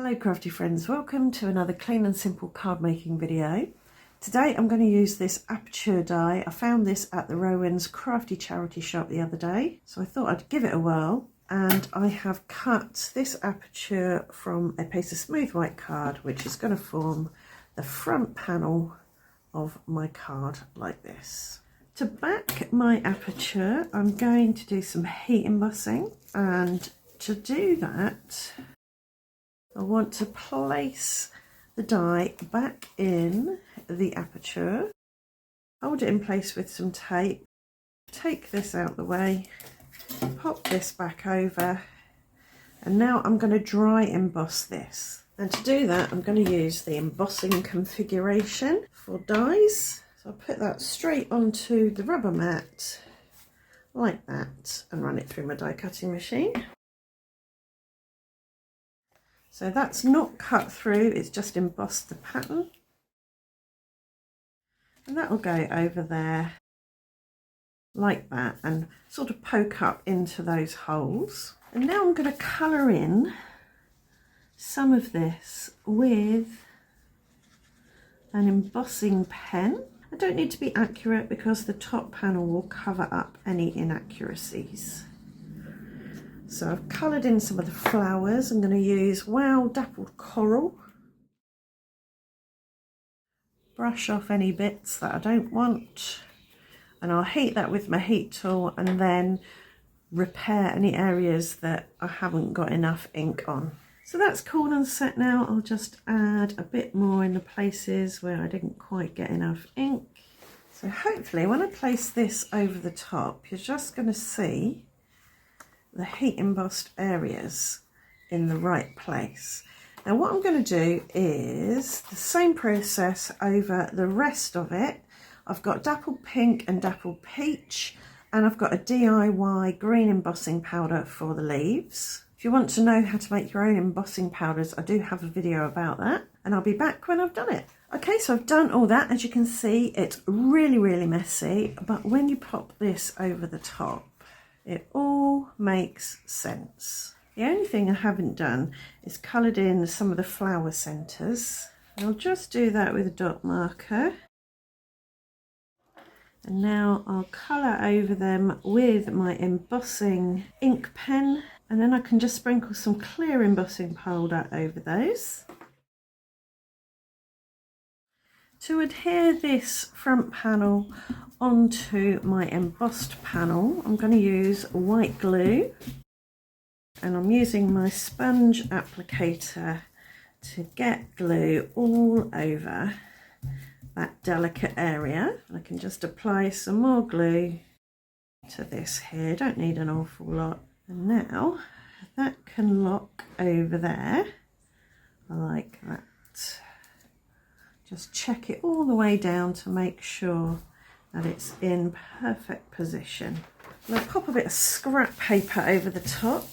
Hello crafty friends, welcome to another clean and simple card making video. Today I'm going to use this aperture die. I found this at the Rowan's crafty charity shop the other day, so I thought I'd give it a whirl. And I have cut this aperture from a piece of smooth white card, which is going to form the front panel of my card like this. To back my aperture, I'm going to do some heat embossing, and to do that I want to place the die back in the aperture, hold it in place with some tape, take this out the way, pop this back over, and now I'm going to dry emboss this. And to do that I'm going to use the embossing configuration for dies. So I'll put that straight onto the rubber mat like that and run it through my die cutting machine. So that's not cut through, it's just embossed the pattern. And that will go over there like that and sort of poke up into those holes. And now I'm going to colour in some of this with an embossing pen. I don't need to be accurate because the top panel will cover up any inaccuracies. So I've coloured in some of the flowers. I'm going to use Wow Dappled Coral. Brush off any bits that I don't want. And I'll heat that with my heat tool and then repair any areas that I haven't got enough ink on. So that's cool and set now. I'll just add a bit more in the places where I didn't quite get enough ink. So hopefully when I place this over the top, you're just going to see the heat embossed areas in the right place. Now what I'm going to do is the same process over the rest of it. I've got dappled pink and dappled peach, and I've got a DIY green embossing powder for the leaves. If you want to know how to make your own embossing powders, I do have a video about that, and I'll be back when I've done it. Okay, so I've done all that. As you can see, it's really messy, but when you pop this over the top, it all makes sense. The only thing I haven't done is coloured in some of the flower centres. I'll just do that with a dot marker. And now I'll colour over them with my embossing ink pen, and then I can just sprinkle some clear embossing powder over those. To adhere this front panel onto my embossed panel, I'm going to use white glue, and I'm using my sponge applicator to get glue all over that delicate area. I can just apply some more glue to this here, don't need an awful lot. And now that can lock over there like that. Just check it all the way down to make sure that it's in perfect position. I'll pop a bit of scrap paper over the top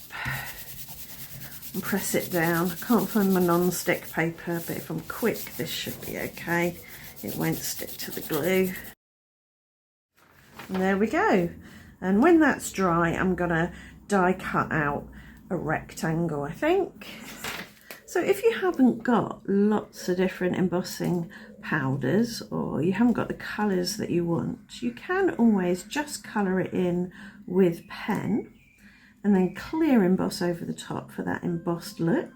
and press it down. I can't find my non-stick paper, but if I'm quick this should be okay. It won't stick to the glue. And there we go. And when that's dry, I'm gonna die cut out a rectangle, I think. So if you haven't got lots of different embossing powders, or you haven't got the colours that you want, you can always just colour it in with pen and then clear emboss over the top for that embossed look.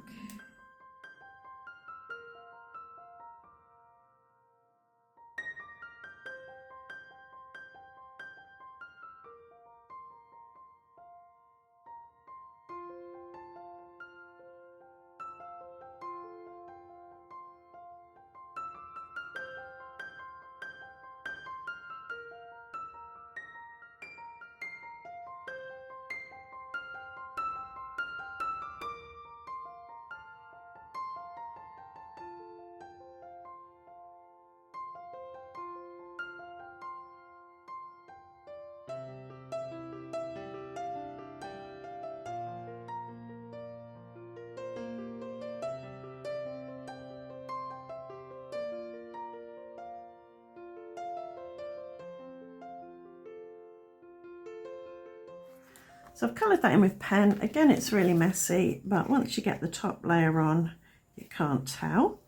So I've coloured that in with pen. Again, it's really messy, but once you get the top layer on, you can't tell.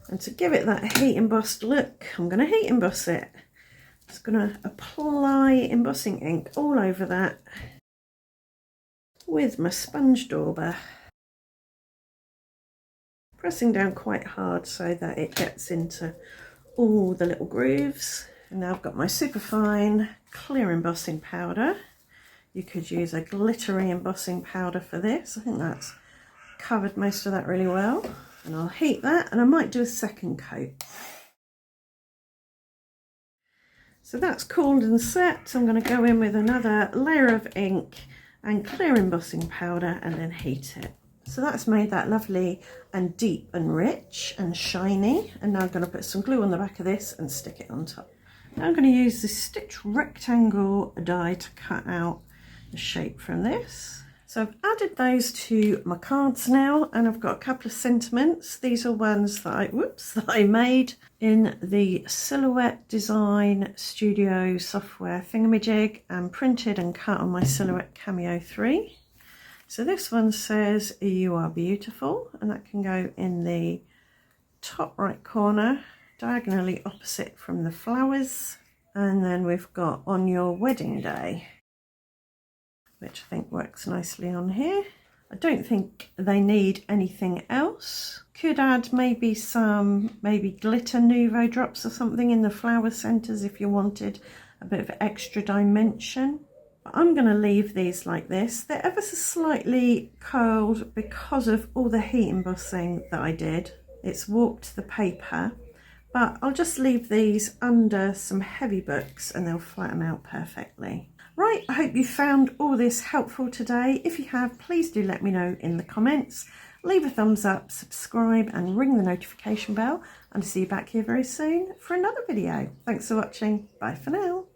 And to give it that heat embossed look, I'm going to heat emboss it. Just going to apply embossing ink all over that with my sponge dauber, pressing down quite hard so that it gets into all the little grooves. And now I've got my superfine clear embossing powder. You could use a glittery embossing powder for this. I think that's covered most of that really well. And I'll heat that, and I might do a second coat. So that's cooled and set. I'm going to go in with another layer of ink and clear embossing powder and then heat it. So that's made that lovely and deep and rich and shiny. And now I'm going to put some glue on the back of this and stick it on top. Now I'm going to use this stitch rectangle die to cut out the shape from this. So I've added those to my cards now, and I've got a couple of sentiments. These are ones that I made in the Silhouette Design Studio software thingamajig and printed and cut on my Silhouette Cameo 3. So this one says, "You are beautiful," and that can go in the top right corner, diagonally opposite from the flowers. And then we've got "On your wedding day," which I think works nicely on here. I don't think they need anything else. Could add maybe some glitter Nouveau drops or something in the flower centres if you wanted a bit of extra dimension. But I'm going to leave these like this. They're ever so slightly curled because of all the heat embossing that I did. It's warped the paper, but I'll just leave these under some heavy books and they'll flatten out perfectly. Right, I hope you found all this helpful today. If you have, please do let me know in the comments. Leave a thumbs up, subscribe and ring the notification bell, and I'll see you back here very soon for another video. Thanks for watching. Bye for now.